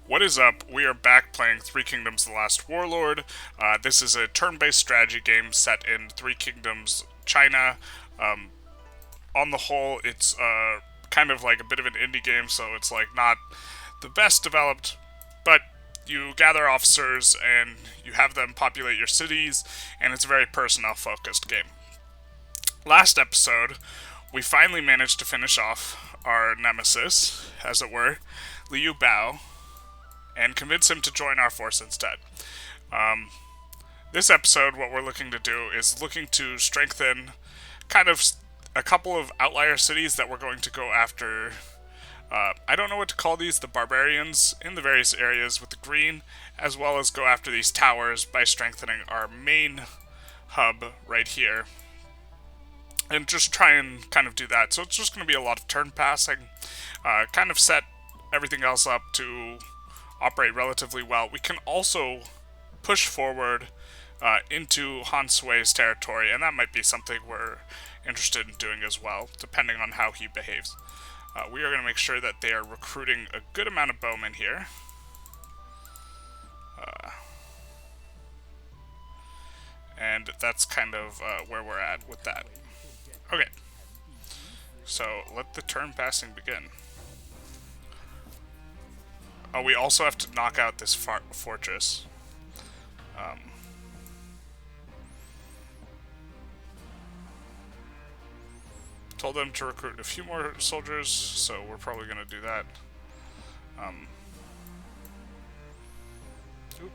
What is up? We are back playing Three Kingdoms: The Last Warlord. This is a turn-based strategy game set in Three Kingdoms, China. Um, on the whole, it's kind of like a bit of an indie game, so it's like not the best developed, but you gather officers and you have them populate your cities, and it's a very personnel-focused game. Last episode, we finally managed to finish off our nemesis, as it were, Liu Bao, and convince him to join our force instead. Um, this episode, what we're looking to do is looking to strengthen kind of a couple of outlier cities that we're going to go after. I don't know what to call these, the barbarians in the various areas with the green, as well as go after these towers by strengthening our main hub right here. And just try and kind of do that. So it's just going to be a lot of turn passing, kind of set everything else up to operate relatively well. We can also push forward into Han Sui's territory, and that might be something we're interested in doing as well, depending on how he behaves. We are going to make sure that they are recruiting a good amount of bowmen here. And that's kind of where we're at with that. Okay, so let the turn passing begin. Oh, we also have to knock out this fortress. Told them to recruit a few more soldiers, so we're probably going to do that. Oop.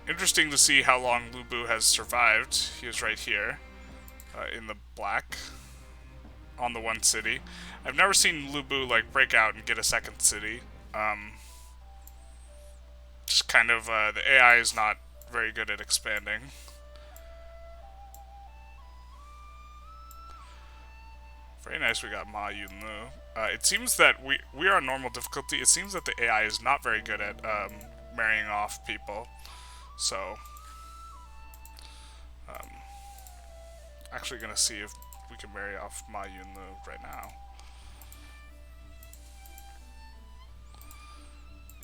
Interesting to see how long Lu Bu has survived. He is right here, in the black, on the one city. I've never seen Lu Bu like break out and get a second city. Just kind of the AI is not very good at expanding. Very nice. We got Ma Yun Lu. It seems that we are on normal difficulty. It seems that the AI is not very good at marrying off people. So, actually gonna see if we can marry off Ma Yun Lu right now.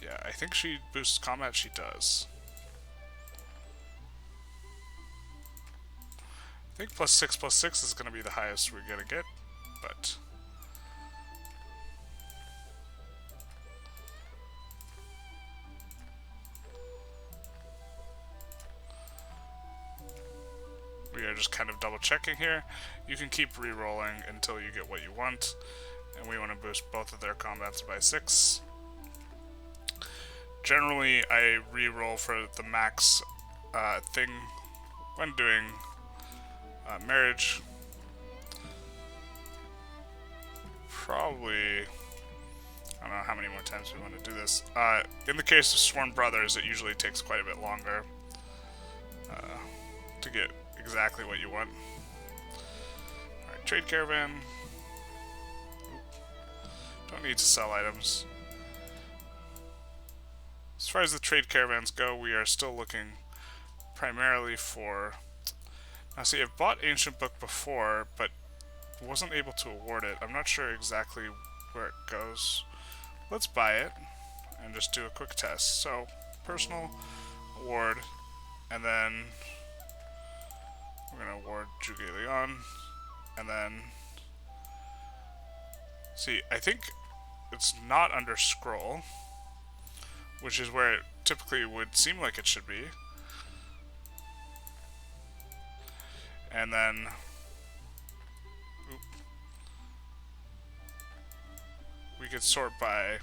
Yeah, I think she boosts combat. She does. I think +6/+6 is gonna be the highest we're gonna get, but. We are just kind of double checking here. You can keep re-rolling until you get what you want, and we want to boost both of their combats by 6. Generally, I re-roll for the max thing when doing marriage. Probably, I don't know how many more times we want to do this. In the case of sworn brothers, it usually takes quite a bit longer to get exactly what you want. Alright, trade caravan. Don't need to sell items. As far as the trade caravans go, we are still looking primarily for... Now see, I've bought Ancient Book before, but wasn't able to award it. I'm not sure exactly where it goes. Let's buy it and just do a quick test. So, personal, award, and then we're going to award Zhuge Liang, and then... See, I think it's not under scroll, which is where it typically would seem like it should be. And then... we could sort by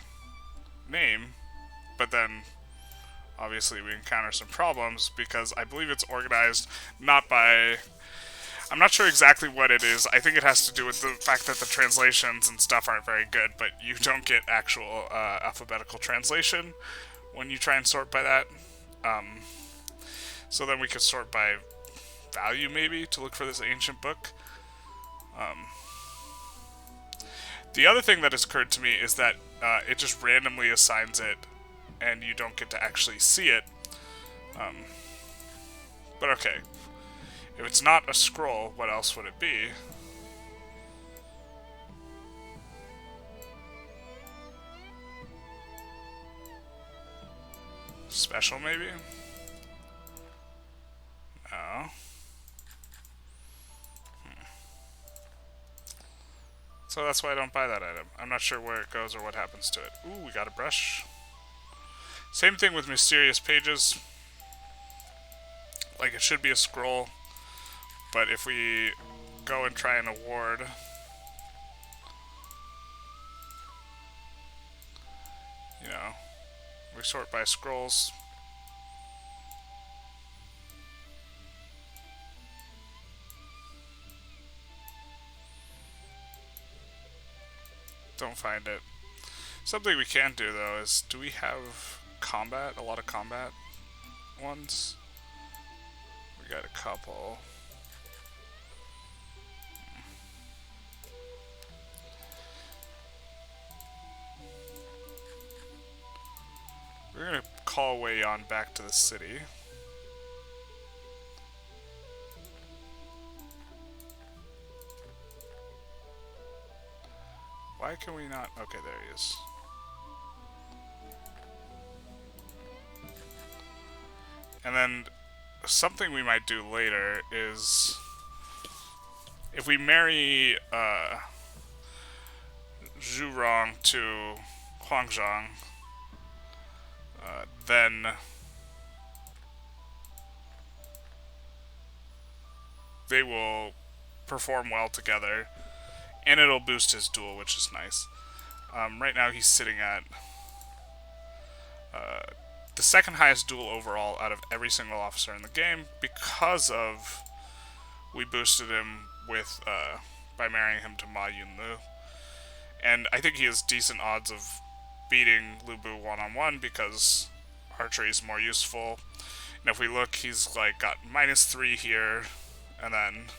name, but then obviously we encounter some problems because I believe it's organized not by... I'm not sure exactly what it is. I think it has to do with the fact that the translations and stuff aren't very good, but you don't get actual alphabetical translation when you try and sort by that. So then we could sort by value maybe to look for this ancient book. The other thing that has occurred to me is that it just randomly assigns it and you don't get to actually see it. But okay. If it's not a scroll, what else would it be? Special, maybe? No. So that's why I don't buy that item. I'm not sure where it goes or what happens to it. Ooh, we got a brush. Same thing with mysterious pages. Like, it should be a scroll, but if we go and try an award, you know, we sort by scrolls. Don't find it. Something we can do, though, is, do we have combat? A lot of combat ones? We got a couple. We're gonna call Wei Yan back to the city. Why can we not? Okay, there he is. And then something we might do later is if we marry Zhuge to Huangzhang, then they will perform well together, and it'll boost his duel, which is nice. Right now he's sitting at the second highest duel overall out of every single officer in the game because of we boosted him with by marrying him to Ma Yunlu. And I think he has decent odds of beating Lu Bu one-on-one because archery is more useful. And if we look, he's like got -3 here, and then,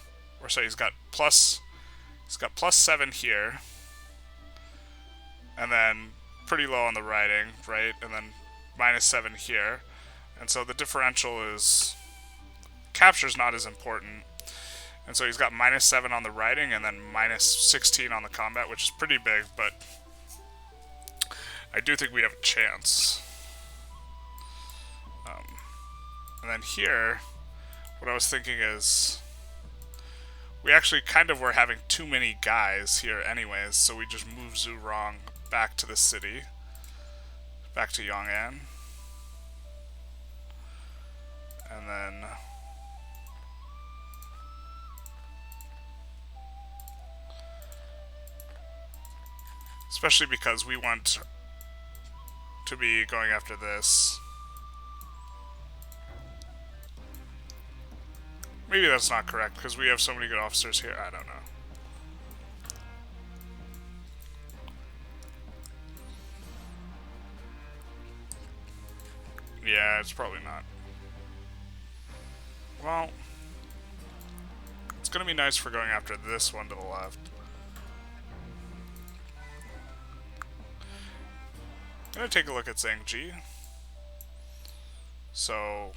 or sorry, he's got +7 here, and then pretty low on the riding, right? And then -7 here. And so the differential is, capture's not as important. And so he's got -7 on the riding and then -16 on the combat, which is pretty big, but I do think we have a chance. And then here, what I was thinking is, we actually kind of were having too many guys here anyways, so we just moved Zhuge back to the city, back to Yong'an. And then especially because we want to be going after this. Maybe that's not correct, because we have so many good officers here. I don't know. Yeah, it's probably not. Well, it's going to be nice for going after this one to the left. I'm going to take a look at Zhang. So,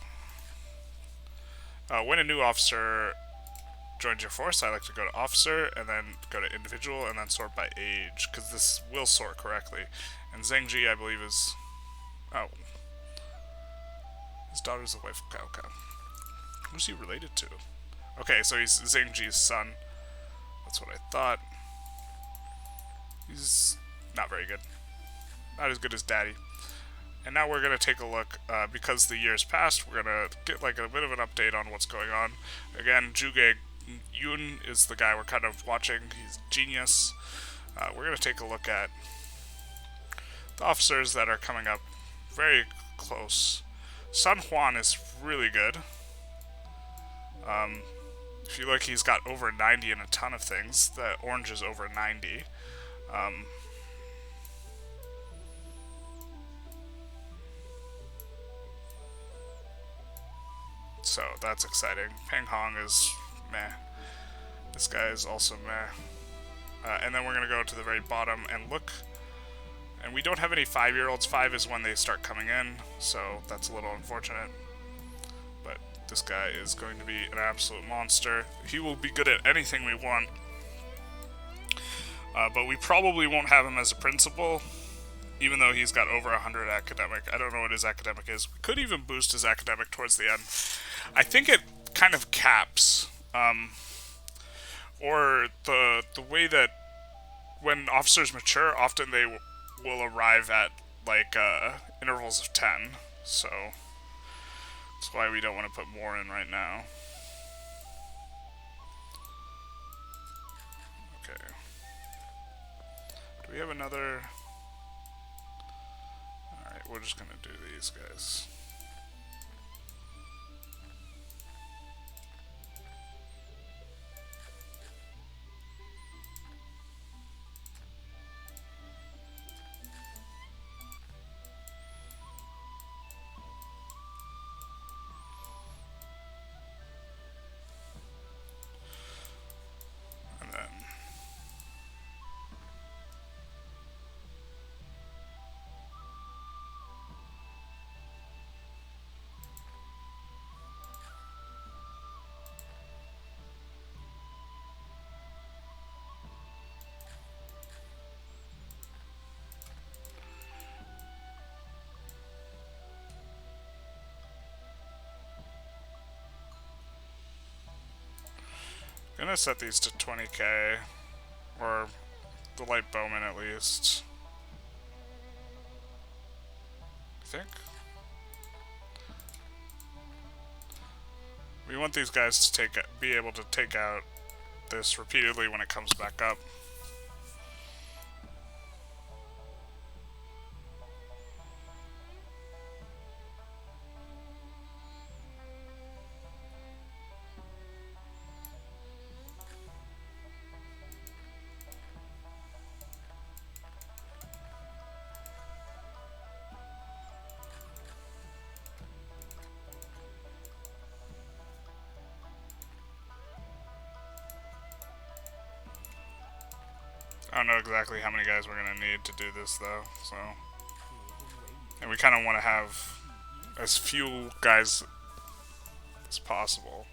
when a new officer joins your force, I like to go to officer, and then go to individual, and then sort by age, because this will sort correctly. And Zhang, I believe, is... oh. His daughter's the wife of Cao Cao. Who's he related to? Okay, so he's Zhang son. That's what I thought. He's not very good. Not as good as Daddy. And now we're going to take a look, because the years passed, we're going to get like a bit of an update on what's going on. Again, Zhuge Yun is the guy we're kind of watching. He's genius. We're going to take a look at the officers that are coming up very close. Sun Huan is really good. If you look, he's got over 90 in a ton of things. The orange is over 90. So that's exciting. Peng Hong is meh. This guy is also meh. And then we're going to go to the very bottom and look. And we don't have any 5-year-olds. 5 is when they start coming in, so that's a little unfortunate. But this guy is going to be an absolute monster. He will be good at anything we want. But we probably won't have him as a principal. even though he's got over 100 academic. I don't know what his academic is. We could even boost his academic towards the end. I think it kind of caps, or the way that when officers mature, often they will arrive at like intervals of 10. So that's why we don't want to put more in right now. Okay. Do we have another? Alright, we're just gonna do these guys. And then gonna set these to 20k, or the light bowman at least. I think. We want these guys to be able to take out this repeatedly when it comes back up. I don't know exactly how many guys we're going to need to do this, though, so... And we kind of want to have as few guys as possible.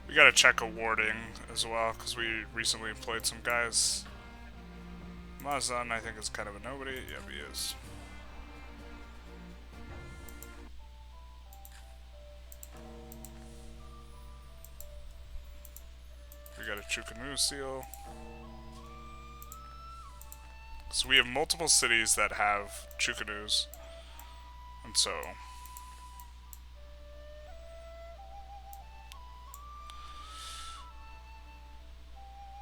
We gotta check awarding as well, because we recently employed some guys. Mazan, I think, is kind of a nobody. Yep, he is. We got a Chukanu seal. So we have multiple cities that have Chukanus. And so...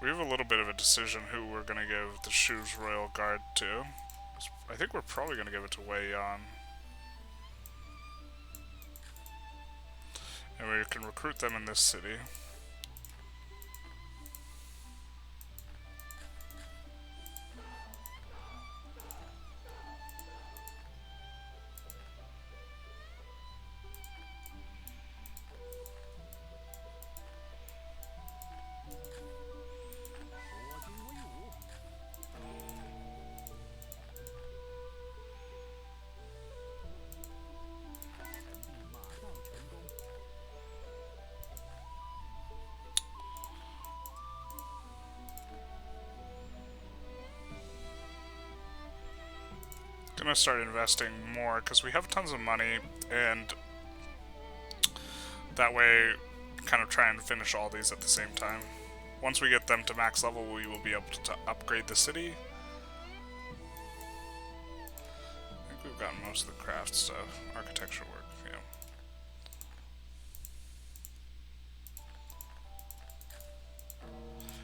we have a little bit of a decision who we're going to give the Shu's Royal Guard to. I think we're probably going to give it to Wei Yan. And we can recruit them in this city. Gonna start investing more because we have tons of money, and that way kind of try and finish all these at the same time. Once we get them to max level, we will be able to upgrade the city. I think we've gotten most of the craft stuff, architecture work, yeah.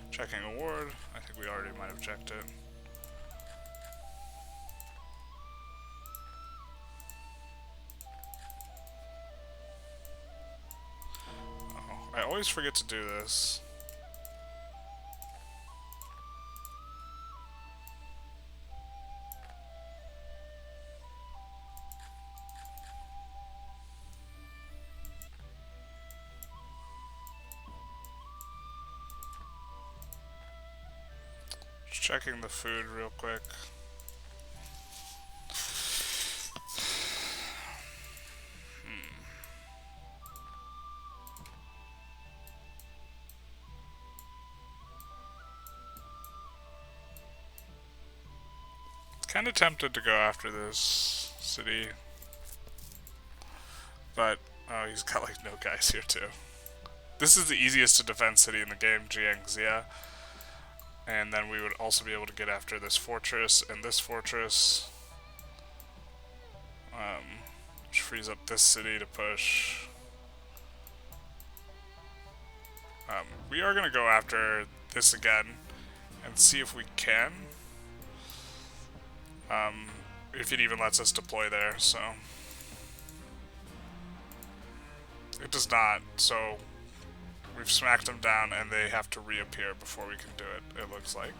Checking award, I think we already might have checked it. I always forget to do this. Just checking the food real quick. Kind of tempted to go after this city, but oh, he's got like no guys here too. This is the easiest to defend city in the game, Jiangxia. And then we would also be able to get after this fortress and this fortress. Which frees up this city to push. We are going to go after this again and see if we can. If it even lets us deploy there, so. It does not, so we've smacked them down and they have to reappear before we can do it, it looks like.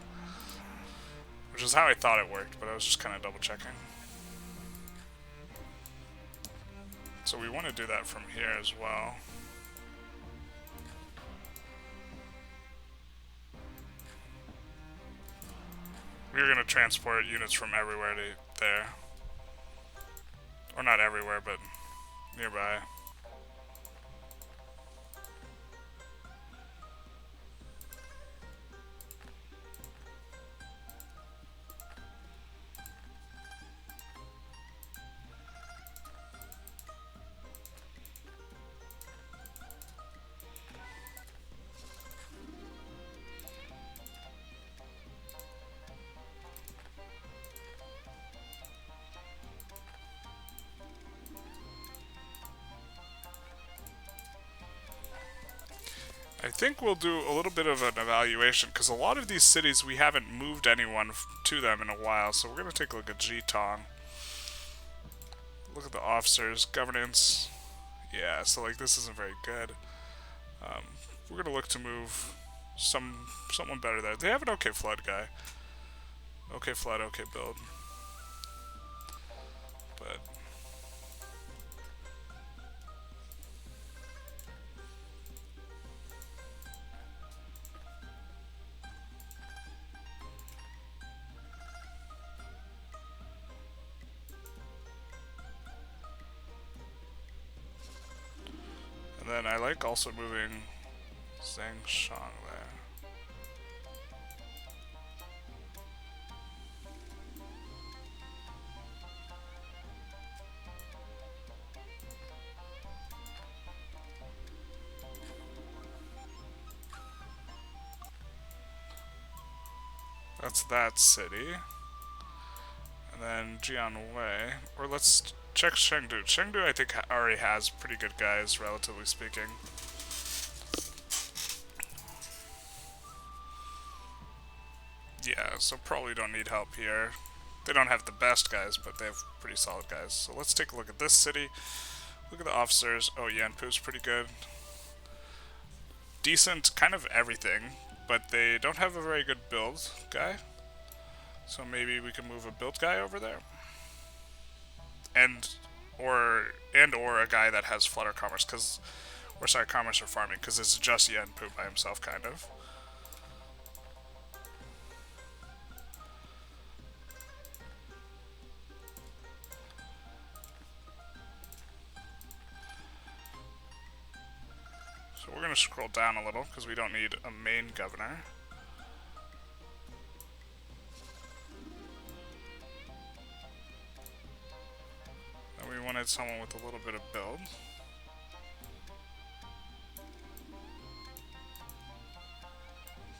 Which is how I thought it worked, but I was just kind of double checking. So we want to do that from here as well. We're going to transport units from everywhere to there. Or not everywhere, but nearby. I think we'll do a little bit of an evaluation, because a lot of these cities we haven't moved anyone to them in a while, so we're going to take a look at Jitong. Look at the officers, governance. Yeah, so like this isn't very good. We're going to look to move someone better there. They have an okay flood guy. Okay flood, okay build. But then I like also moving Zhang Shang there. That's that city. And then Jianwei. Or let's check Chengdu. Chengdu, I think, already has pretty good guys, relatively speaking. Yeah, so probably don't need help here. They don't have the best guys, but they have pretty solid guys. So let's take a look at this city. Look at the officers. Oh, Yanpu's pretty good. Decent, kind of everything, but they don't have a very good build guy. So maybe we can move a build guy over there. And or a guy that has Flutter Commerce, Commerce or Farming, because it's just Yanpu by himself, kind of. So we're going to scroll down a little, because we don't need a main governor. And we wanted someone with a little bit of build.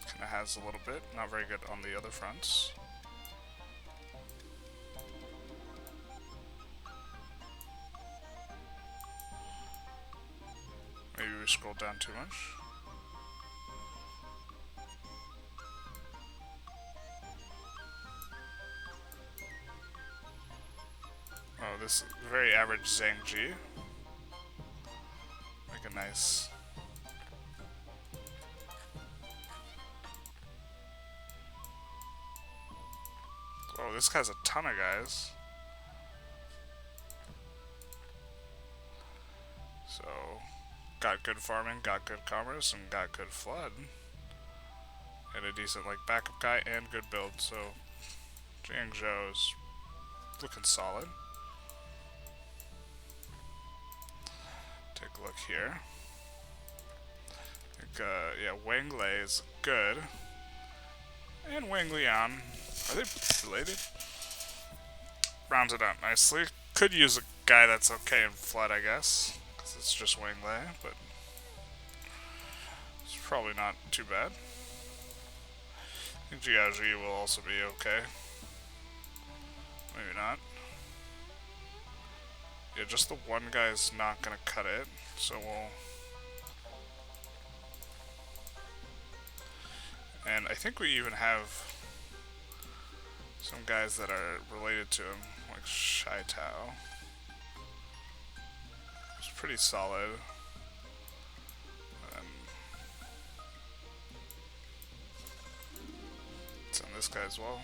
Kind of has a little bit, not very good on the other fronts. Maybe we scroll down too much. Oh, this very average Zhang Ji. Like a nice. Oh, this guy's a ton of guys. So, got good farming, got good commerce, and got good flood. and a decent like backup guy and good build. So Jiangzhou's looking solid. Take a look here. I think, yeah, Wang Lei is good. And Wang Liang. Are they related? Rounds it out nicely. Could use a guy that's okay in Flood, I guess. Because it's just Wang Lei, but it's probably not too bad. I think Jiaoji will also be okay. Maybe not. Yeah, just the one guy's not gonna cut it, so we'll... And I think we even have some guys that are related to him, like Shai Tao. It's pretty solid. It's on this guy as well.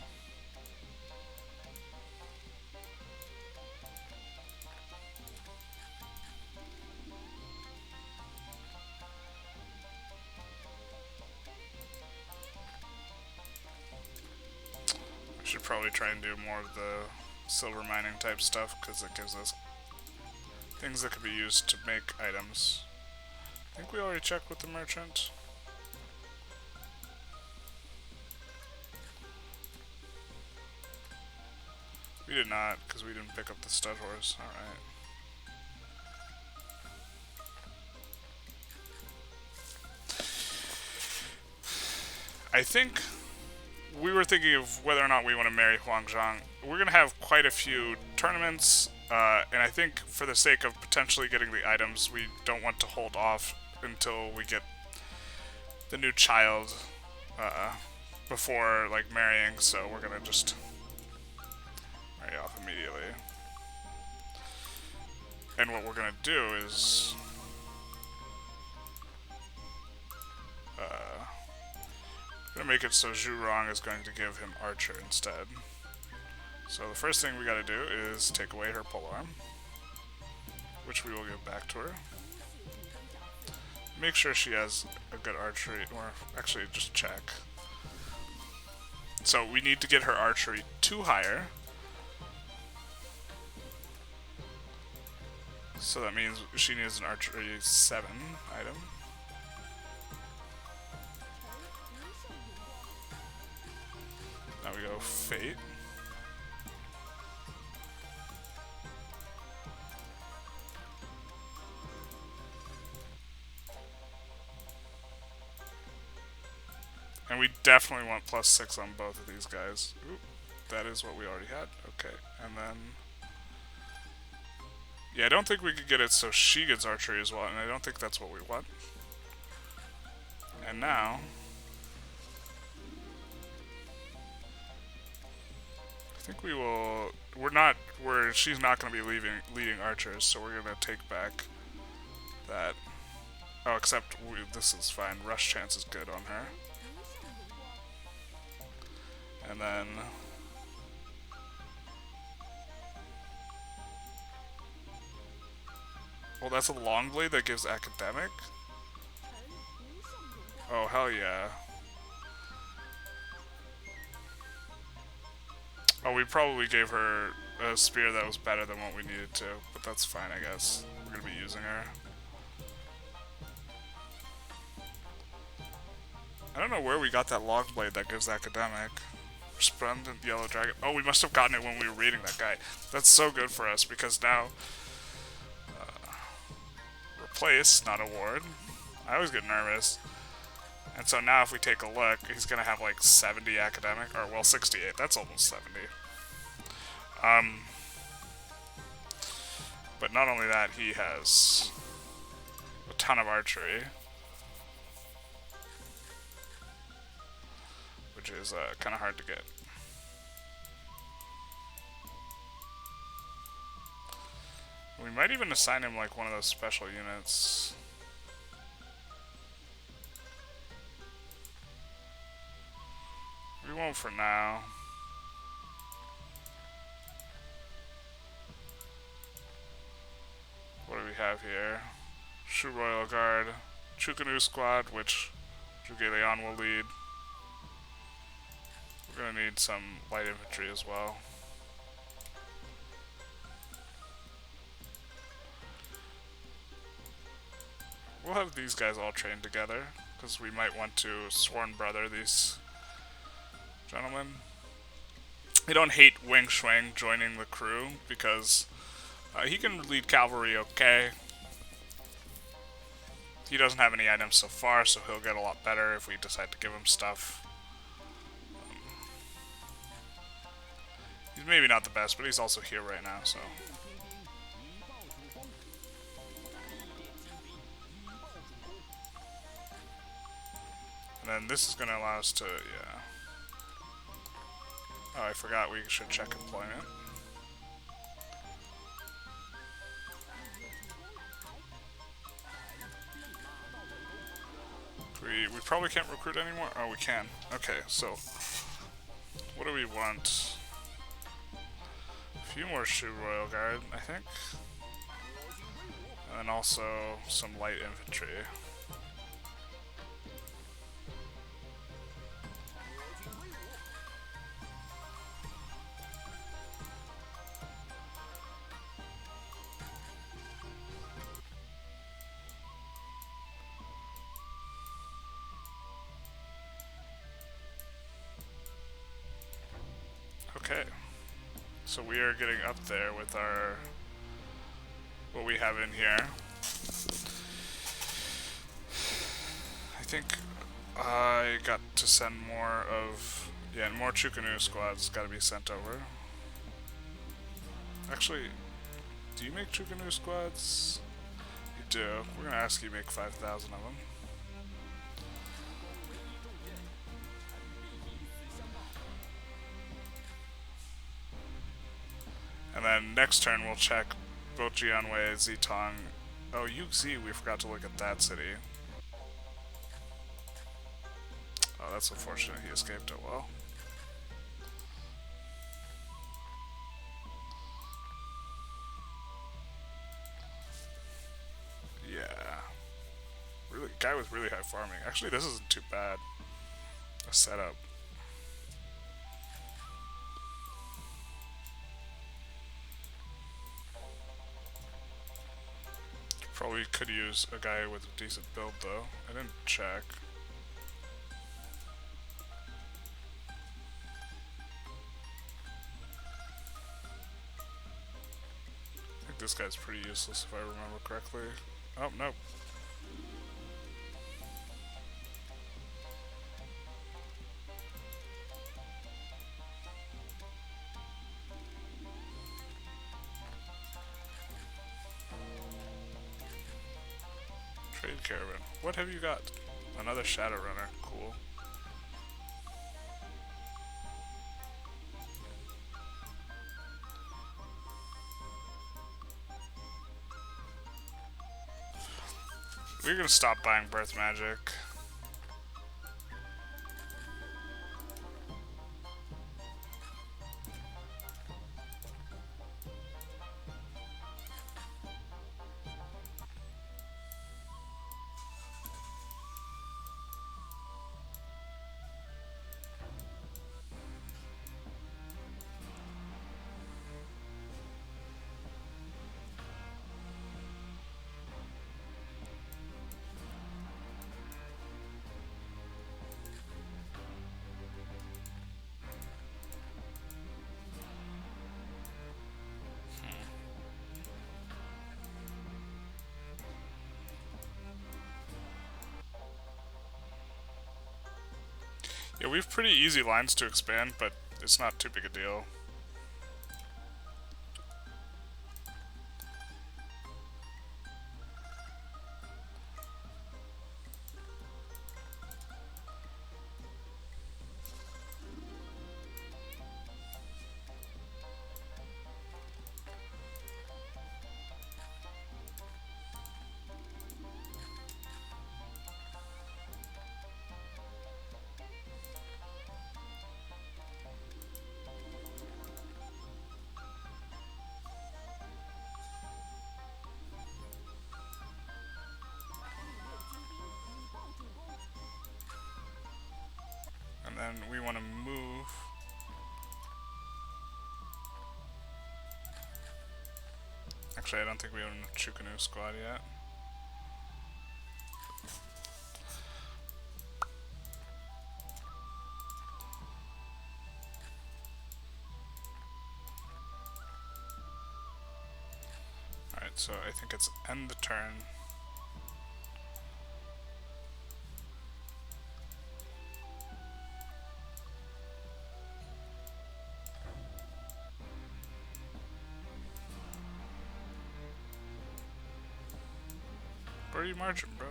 Should probably try and do more of the silver mining type stuff because it gives us things that could be used to make items. I think we already checked with the merchant. We did not because we didn't pick up the stud horse. Alright. I think we were thinking of whether or not we want to marry Huang Zhang. We're going to have quite a few tournaments, and I think for the sake of potentially getting the items, we don't want to hold off until we get the new child before like marrying, so we're going to just marry off immediately. And what we're going to do is... gonna make it so Zhu is going to give him Archer instead. So the first thing we gotta do is take away her polearm, which we will give back to her. Make sure she has a good archery, or actually just check. So we need to get her archery 2 higher. So that means she needs an archery 7 item. Now we go Fate. And we definitely want +6 on both of these guys. Oop, that is what we already had. Okay, and then... Yeah, I don't think we could get it so she gets archery as well, and I don't think that's what we want. And now... I think we will... she's not going to be leading archers, so we're going to take back that. Oh, except this is fine. Rush chance is good on her. And then... Well, that's a long blade that gives academic? Oh, hell yeah. Oh, we probably gave her a spear that was better than what we needed to, but that's fine, I guess. We're gonna be using her. I don't know where we got that long blade that gives academic. Resplendent Yellow Dragon. Oh, we must have gotten it when we were reading that guy. That's so good for us, because now... replace, not award. I always get nervous. And so now if we take a look, he's going to have like 70 academic, or well 68, that's almost 70. But not only that, he has a ton of archery. Which is kind of hard to get. We might even assign him like one of those special units. We won't for now. What do we have here? Shu Royal Guard, Chukanu Squad, which Zhuge Liang will lead. We're gonna need some light infantry as well. We'll have these guys all trained together, because we might want to sworn brother these gentlemen. I don't hate Wing Shuang joining the crew, because he can lead cavalry okay. He doesn't have any items so far, so he'll get a lot better if we decide to give him stuff. He's maybe not the best, but he's also here right now, so... And then this is going to allow us to, yeah. Oh, I forgot we should check employment. We probably can't recruit anymore? Oh, we can. Okay, so... What do we want? A few more Shu Royal Guard, I think. And then also some light infantry. Okay, so we are getting up there with our, what we have in here. I think I got to send more of, yeah, more Chukanu squads got to be sent over. Actually, do you make Chukanu squads? You do. We're going to ask you to make 5,000 of them. And then next turn we'll check both Jianwei, Zitong. Oh, Yuxi, we forgot to look at that city. Oh, that's unfortunate. He escaped it well. Yeah. Really, guy with really high farming. Actually, this isn't too bad. A setup. Probably could use a guy with a decent build though. I didn't check. I think this guy's pretty useless if I remember correctly. Oh, no. Trade caravan. What have you got? Another Shadowrunner. Cool. We're gonna stop buying birth magic. Yeah, we have pretty easy lines to expand, but it's not too big a deal. And then we want to move Actually, I don't think we own a Chukanu squad yet. Alright, so I think it's end the turn. Where are you marching, bro?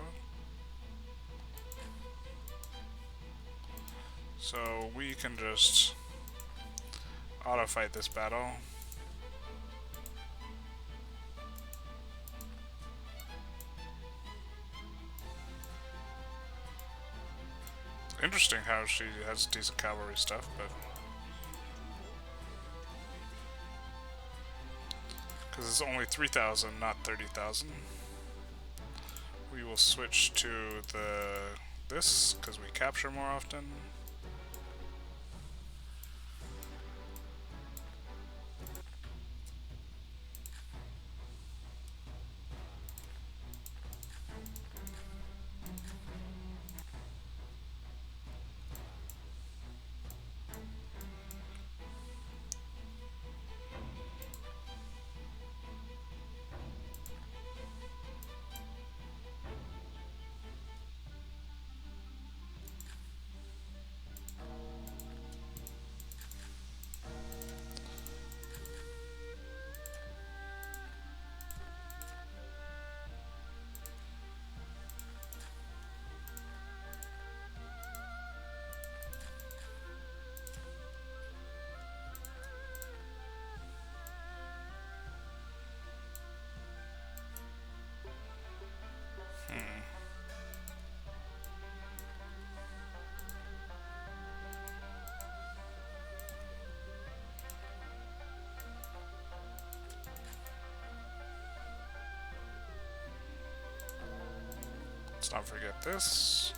So we can just auto-fight this battle. Interesting how she has decent cavalry stuff, but... because it's only 3,000, not 30,000. We will switch to this, because we capture more often. Let's not forget this.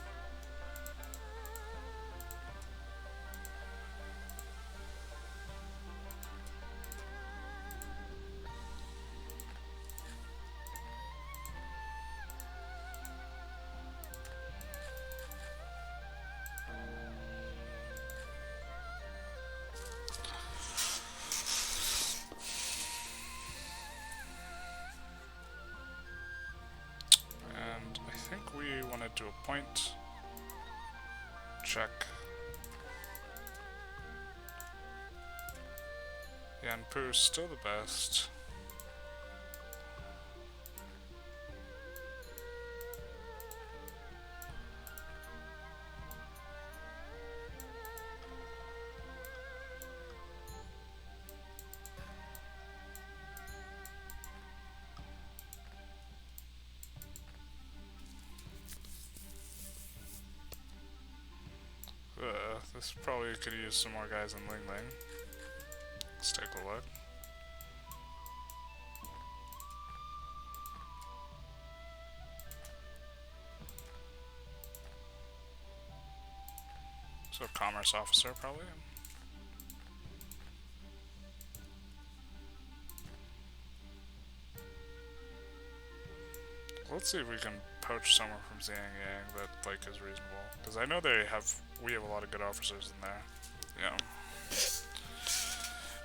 I think we wanted to appoint. Check. Yanpu's still the best. This probably could use some more guys in Ling Ling. Let's take a look. So commerce officer probably. Let's see if we can poach someone from Zhang Yang that like is reasonable. Because I know we have a lot of good officers in there. Yeah.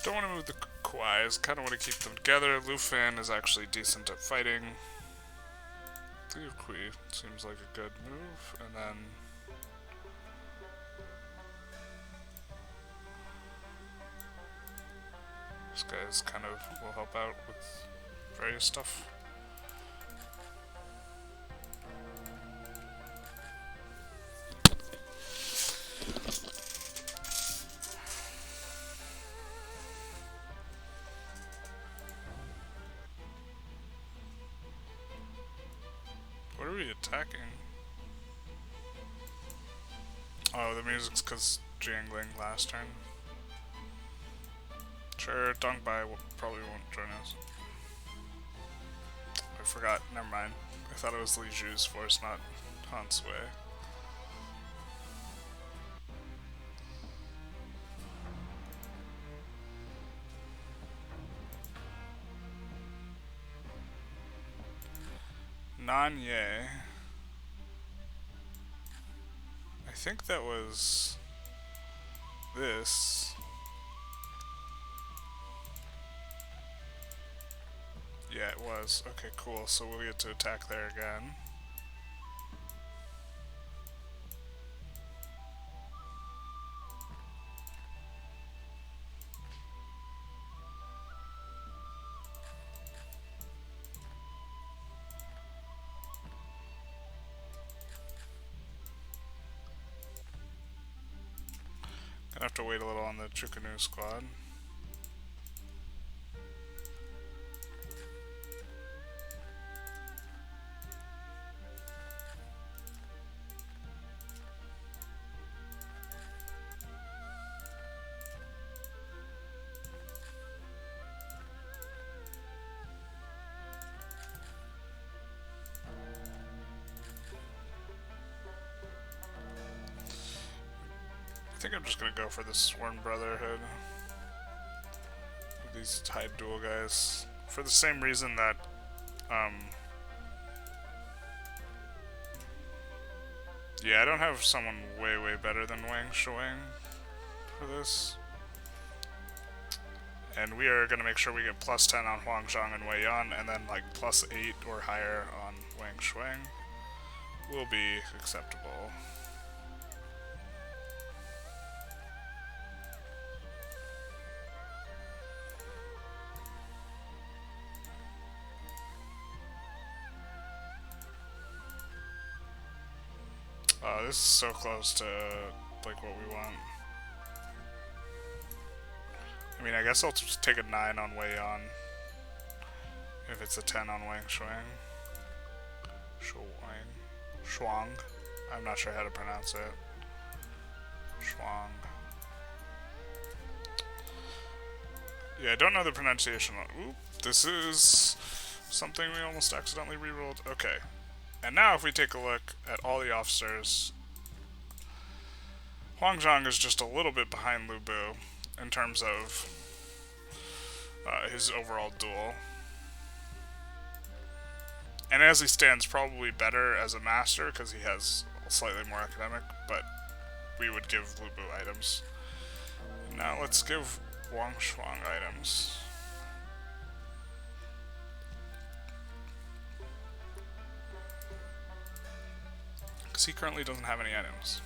Don't want to move the Kuais, kind of want to keep them together. Lu Fan is actually decent at fighting. Liu Kui seems like a good move, and then this guy's kind of will help out with various stuff. What are we attacking? Oh, the music's because Jiangling last turn. Sure, Dongbai probably won't join us. I forgot, never mind. I thought it was Li Zhu's force, not Han Sui. Nanye. I think that was this. Yeah, it was. Okay, cool. So we'll get to attack there again. Gonna have to wait a little on the Chukanu squad. I think I'm just gonna go for the Sworn Brotherhood. These Tide Duel guys. For the same reason that, yeah, I don't have someone way better than Wang Shuang for this. And we are gonna make sure we get plus 10 on Huang Zhang and Wei Yan, and then like plus 8 or higher on Wang Shuang will be acceptable. This is so close to like what we want. I mean, I guess I'll just take a 9 on Wei Yan if it's a 10 on Wang Shuang. Shuang. I'm not sure how to pronounce it. Shuang. Yeah, I don't know the pronunciation. Oop, this is something we almost accidentally rerolled. Okay. And now if we take a look at all the officers, Huang Zhang is just a little bit behind Lu Bu in terms of his overall duel. And as he stands, probably better as a master because he has slightly more academic, but we would give Lu Bu items. Now let's give Wang Shuang items. Because he currently doesn't have any items.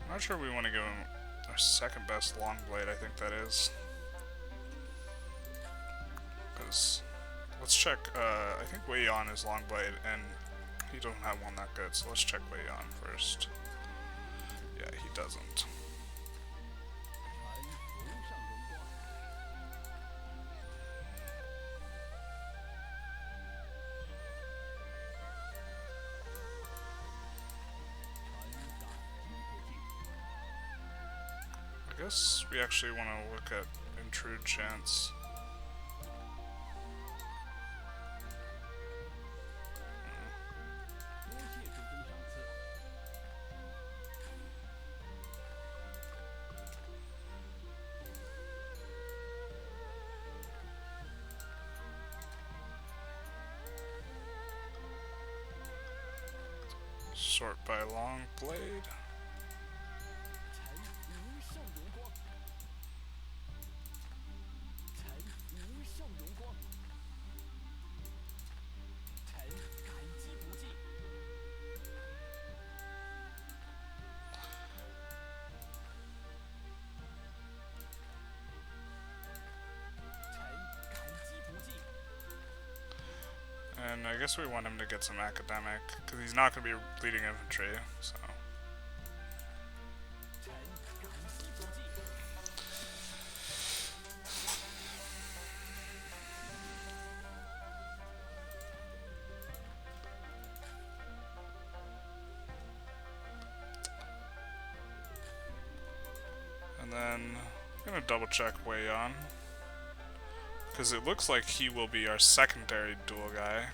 I'm not sure we want to give him our second best long blade, I think that is. Because, let's check, I think Wei Yan is long blade, and he doesn't have one that good, so let's check Wei Yan first. Yeah, he doesn't. I guess we actually want to look at Intrude Chance. Sort by long blade. And I guess we want him to get some academic, because he's not going to be leading infantry, so. And then I'm going to double check Wei Yan, because it looks like he will be our secondary duel guy.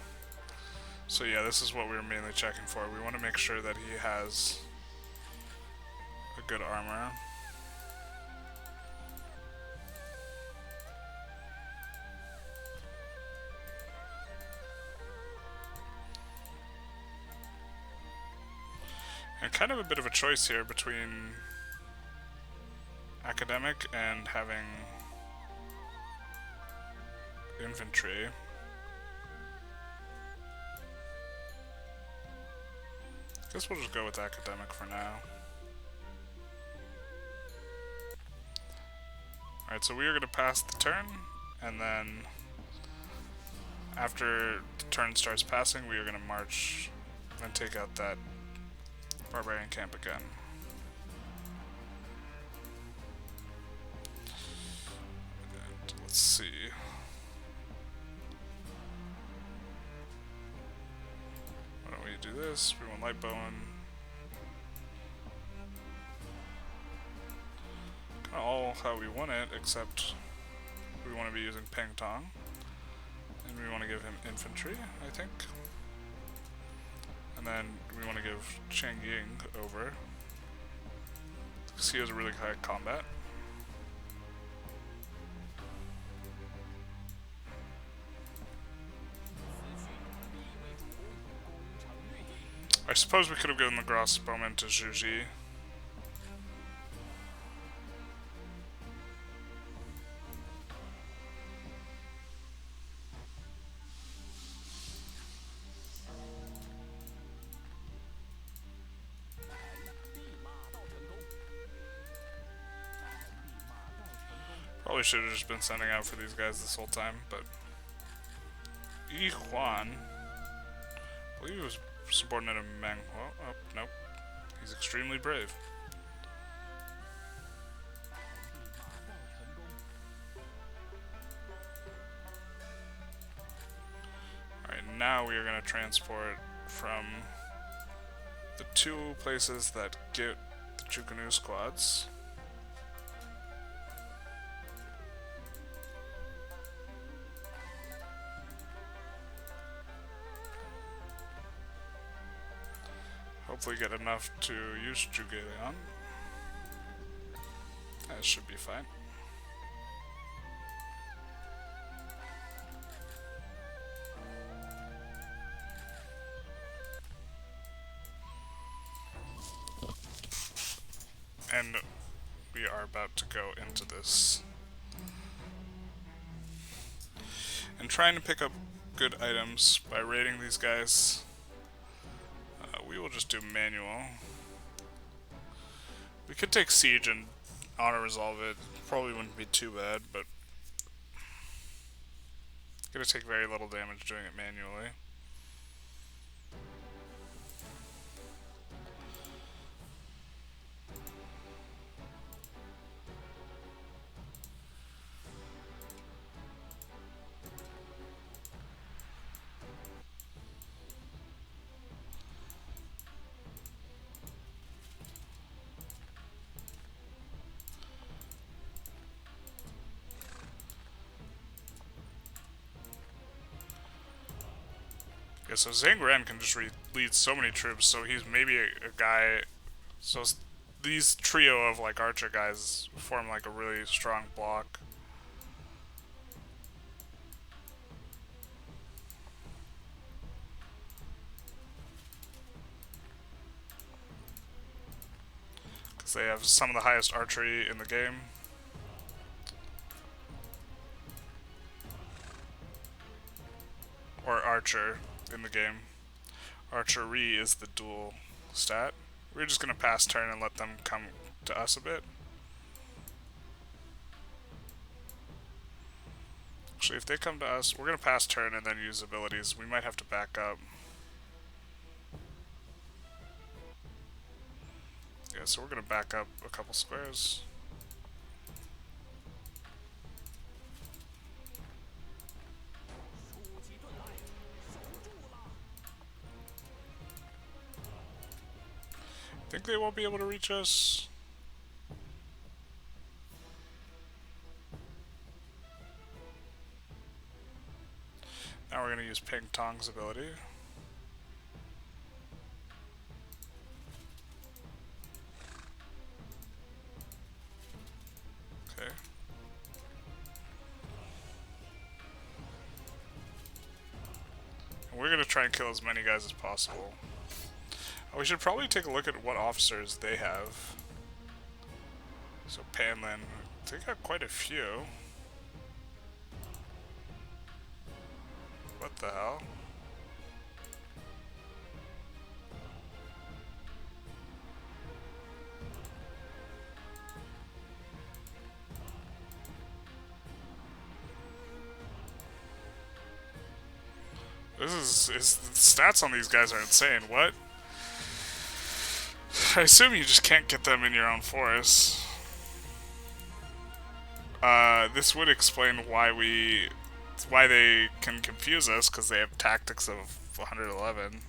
So yeah, this is what we were mainly checking for. We want to make sure that he has a good armor. And kind of a bit of a choice here between academic and having infantry. Guess we'll just go with academic for now. Alright, so we are going to pass the turn, and then after the turn starts passing, we are going to march and take out that barbarian camp again. And let's see. Why don't we do this? We want light bone. Kind of all how we want it, except we want to be using Peng Tong. And we want to give him infantry, I think. And then we want to give Chang Ying over, because he has a really high combat. I suppose we could have given the crossbowman to Zhuge. Probably should have just been sending out for these guys this whole time, but Yi Huan, I believe he was subordinate of Meng. Well, oh, nope. He's extremely brave. Alright, now we are going to transport from the two places that get the Chukunu squads. Hopefully get enough to use Zhuge Liang. That should be fine. And we are about to go into this. And trying to pick up good items by raiding these guys. We will just do manual. We could take siege and auto resolve it. Probably wouldn't be too bad, but gonna take very little damage doing it manually. Yeah, so Zhang Ren can just lead so many troops, so he's maybe a guy... So these trio of like archer guys form like a really strong block. Because they have some of the highest archery in the game. Or archer in the game. Archery is the dual stat. We're just going to pass turn and let them come to us a bit. Actually, if they come to us, we're going to pass turn and then use abilities. We might have to back up. Yeah, so we're going to back up a couple squares. Think they won't be able to reach us? Now we're going to use Peng Tong's ability. Okay. And we're going to try and kill as many guys as possible. Oh, we should probably take a look at what officers they have. So Panlin, they got quite a few. What the hell? The stats on these guys are insane. What? I assume you just can't get them in your own forest. This would explain why they can confuse us, because they have tactics of 111.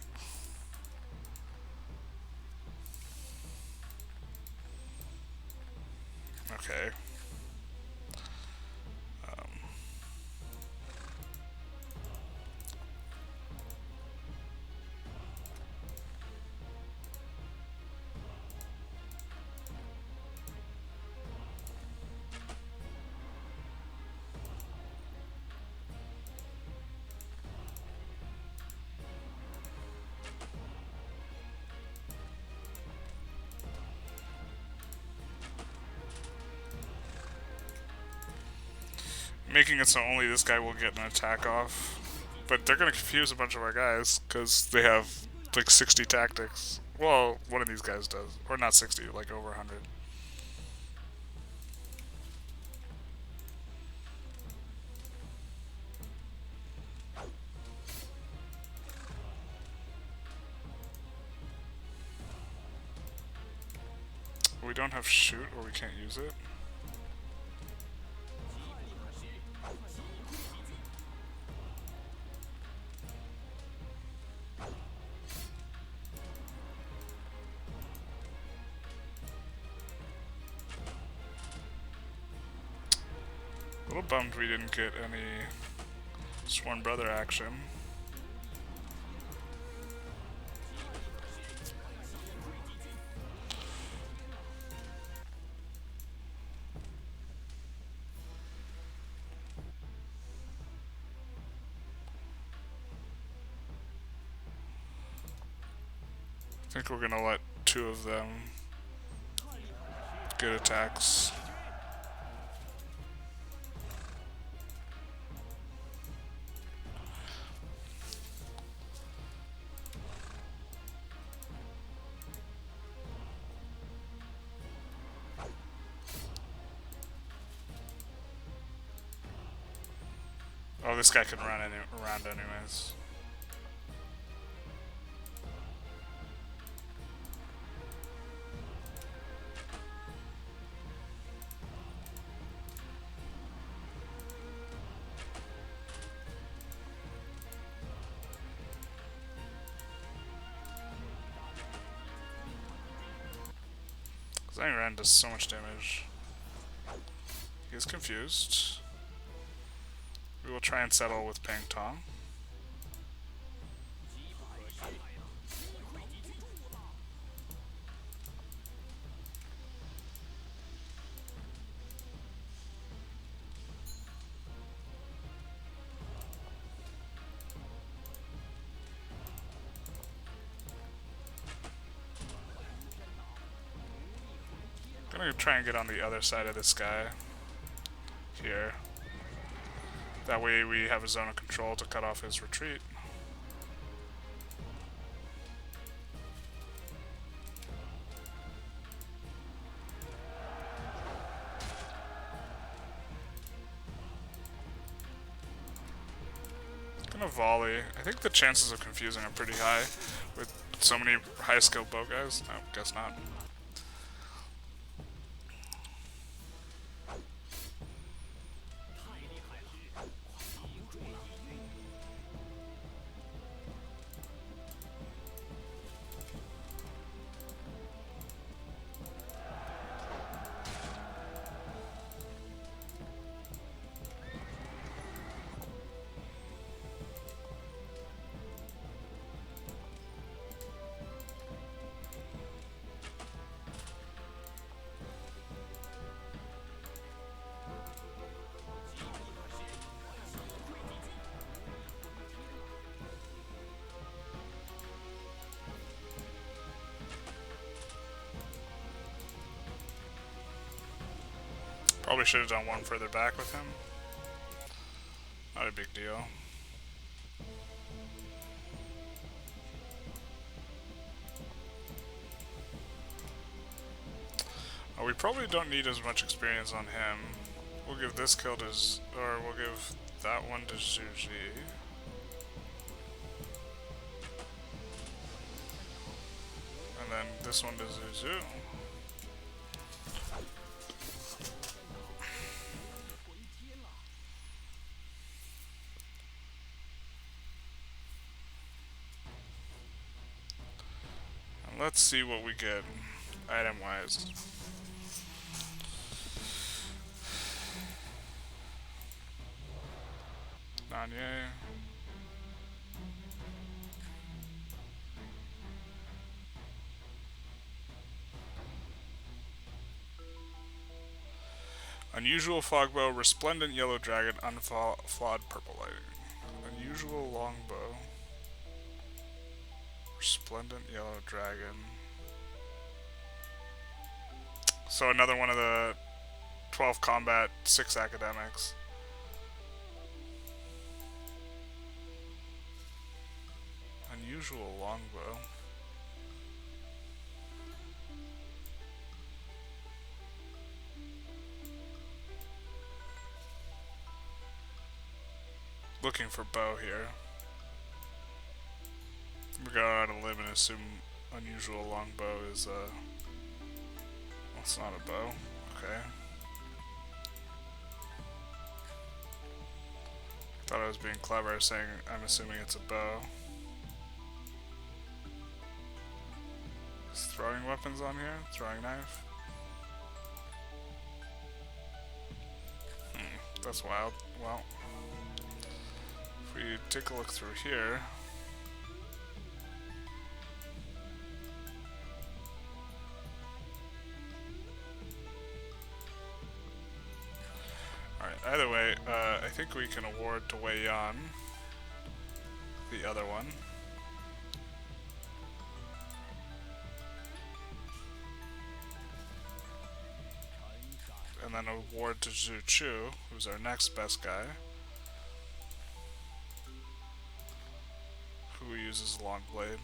Okay. Making it so only this guy will get an attack off. But they're gonna confuse a bunch of our guys, because they have like 60 tactics. Well, one of these guys does. Or not 60, like over 100. We don't have shoot, or we can't use it. A little bummed we didn't get any Sworn Brother action. I think we're gonna let two of them get attacks. Oh, this guy can run around anyways. Zhang Ran does so much damage. He is confused. We will try and settle with Pang Tong. I'm gonna try and get on the other side of this guy here. That way we have a zone of control to cut off his retreat. Gonna volley. I think the chances of confusing are pretty high with so many high skilled bow guys. No, guess not. Probably should have done one further back with him. Not a big deal. We probably don't need as much experience on him. We'll give this kill to or we'll give that one to Zhuge. And then this one to Zhuge. And let's see what we get item-wise. Nanye. Unusual fogbow, resplendent yellow dragon, unflawed purple lighting. Unusual longbow, resplendent yellow dragon. So another one of the 12 combat, 6 academics. Unusual longbow. Looking for bow here. We go out on a limb and assume unusual longbow is well, it's not a bow. Okay. Thought I was being clever saying I'm assuming it's a bow. Is throwing weapons on here? Throwing knife? That's wild. Well, if we take a look through here, alright, either way, I think we can award to Wei Yan the other one. And then award to Zhu Chu, who's our next best guy, who uses long blade.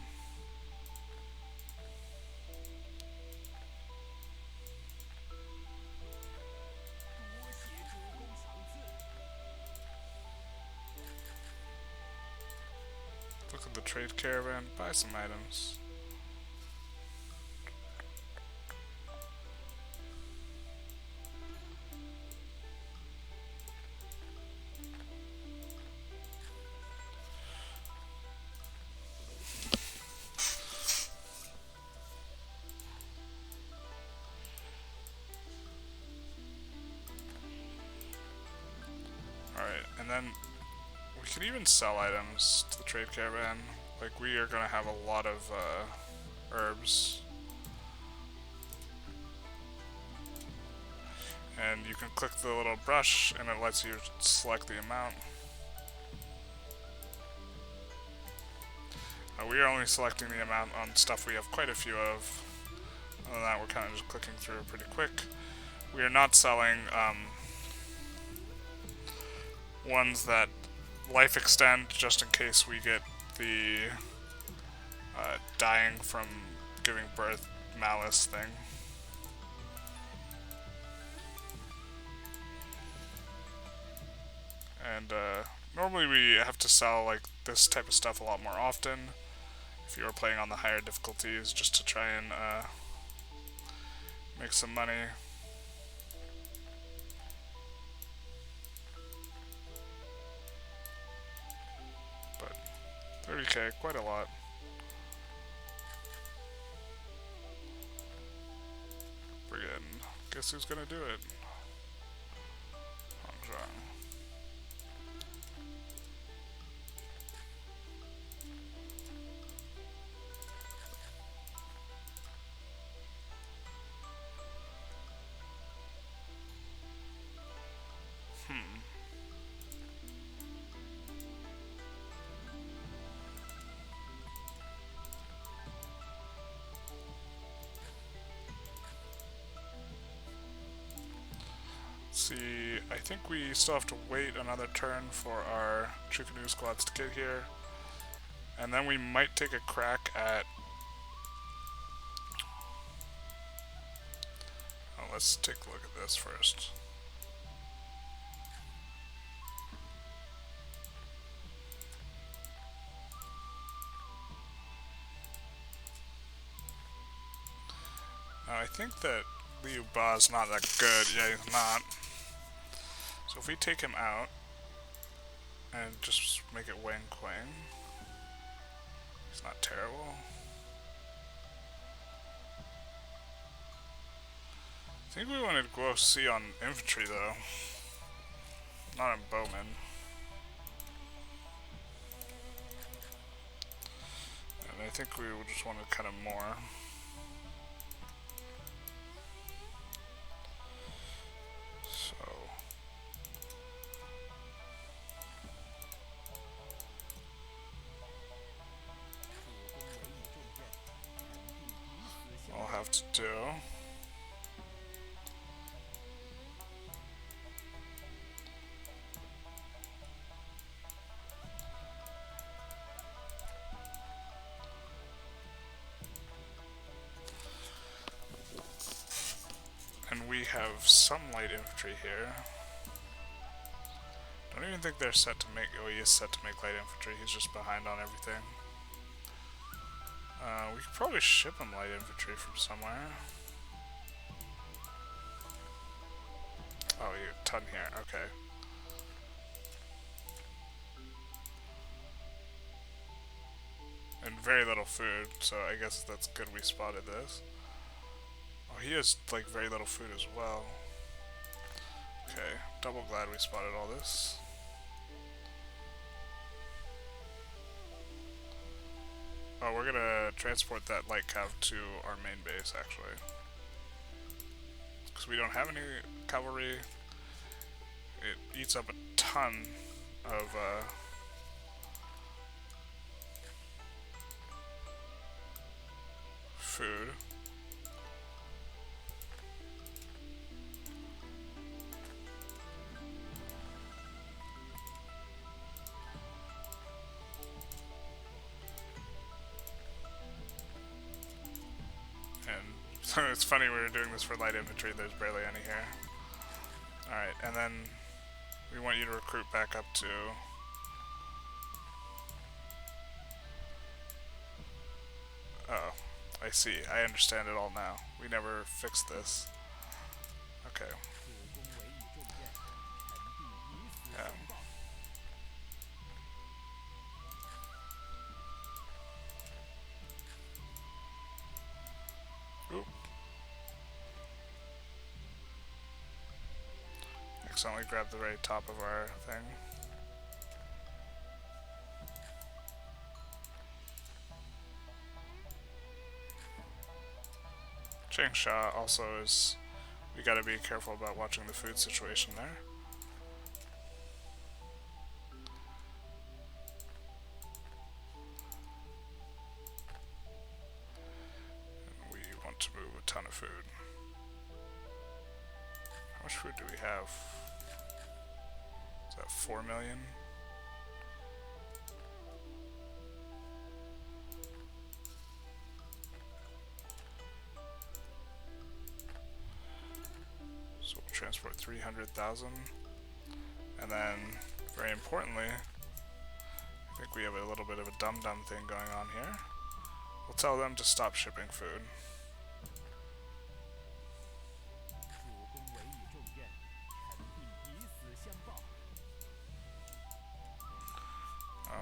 Look at the trade caravan, buy some items. And then we can even sell items to the trade caravan. Like, we are gonna have a lot of herbs. And you can click the little brush and it lets you select the amount. We are only selecting the amount on stuff we have quite a few of. Other than that, we're kind of just clicking through pretty quick. We are not selling ones that life extend, just in case we get the dying from giving birth malice thing. And normally we have to sell like this type of stuff a lot more often if you are playing on the higher difficulties, just to try and make some money. But 30k, quite a lot. Friggin', guess who's gonna do it? Zhuge. see, I think we still have to wait another turn for our Chukanu squads to get here. And then we might take a crack at... Oh, let's take a look at this first. Now, I think that Liu Ba's not that good. Yeah, he's not. So if we take him out and just make it Wang Quang, he's not terrible. I think we wanted Guo Si on infantry though, not on bowmen. And I think we just wanted kind of more. To do. And we have some light infantry here. Don't even think they're set to make... Oh, he is set to make light infantry. He's just behind on everything. We could probably ship him light infantry from somewhere. Oh, you have a ton here. Okay. And very little food, so I guess that's good we spotted this. Oh, he has, like, very little food as well. Okay, double glad we spotted all this. Oh, we're gonna transport that light cav to our main base, actually. Because we don't have any cavalry. It eats up a ton of, food. And it's funny we were doing this for light infantry, there's barely any here. Alright, and then we want you to recruit back up to... Oh, I see. I understand it all now. We never fixed this. Okay. Yeah. Oop. Accidentally grabbed the very top of our thing. Changsha also is... We gotta be careful about watching the food situation there. And we want to move a ton of food. How much food do we have? Is that 4 million? So we'll transport 300,000. And then, very importantly, I think we have a little bit of a dum-dum thing going on here. We'll tell them to stop shipping food.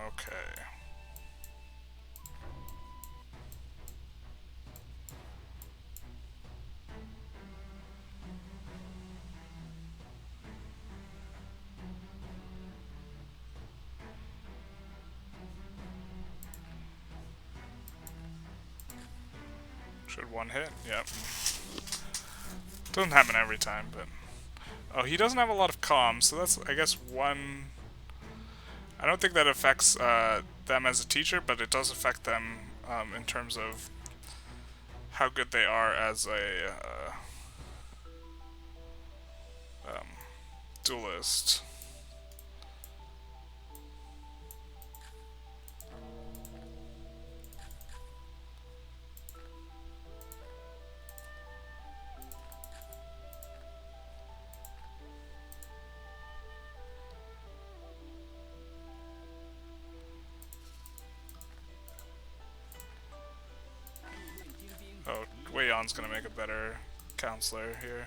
Okay. Should one hit? Yep. Doesn't happen every time, but... Oh, he doesn't have a lot of comms, so that's, I guess, one... I don't think that affects them as a teacher, but it does affect them in terms of how good they are as a Duelist. Oh, Wei Yan's gonna make a better counselor here.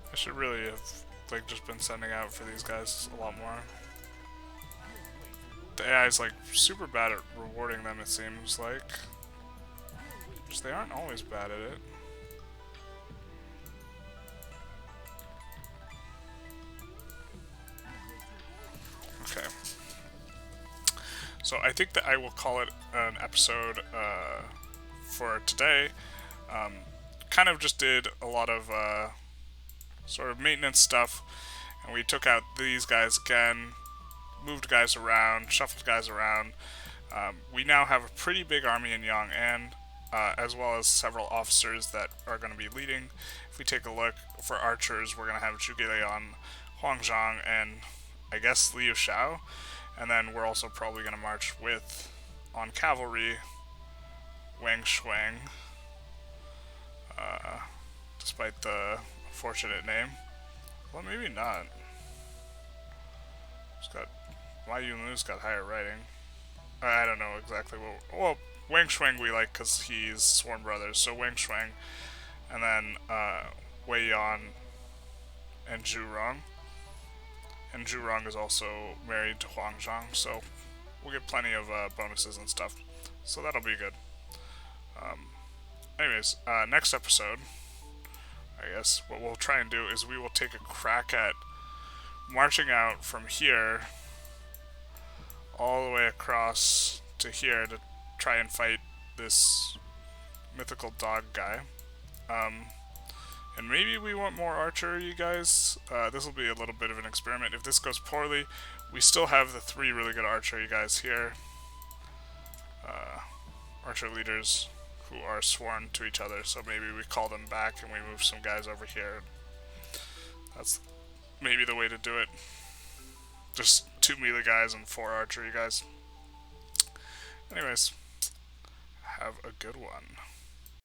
I should really have like just been sending out for these guys a lot more. The AI is like super bad at rewarding them, it seems like. Which they aren't always bad at it. Okay. So I think that I will call it an episode for today. Kind of just did a lot of sort of maintenance stuff, and we took out these guys again, moved guys around, shuffled guys around. We now have a pretty big army in Yang'an, as well as several officers that are going to be leading. If we take a look for archers, we're going to have Zhuge Liang, Huang Zhang, and I guess Liu Xiao. And then we're also probably going to march with, on cavalry, Wang Shuang, despite the unfortunate name. Well, maybe not. It's got, Why Yunlu's got higher writing. I don't know exactly what. Well, Wang Shuang we like because he's sworn brothers, so Wang Shuang, and then Wei Yan and Zhu Rong. And Zhu Rong is also married to Huang Zhang, so we'll get plenty of bonuses and stuff. So that'll be good. Anyways, next episode, I guess, what we'll try and do is we will take a crack at marching out from here all the way across to here to try and fight this mythical dog guy. And maybe we want more archer, you guys. This will be a little bit of an experiment. If this goes poorly, we still have the 3 really good archer you guys here. Archer leaders who are sworn to each other, so maybe we call them back and we move some guys over here. That's maybe the way to do it. Just 2 melee guys and 4 archer you guys. Anyways, have a good one.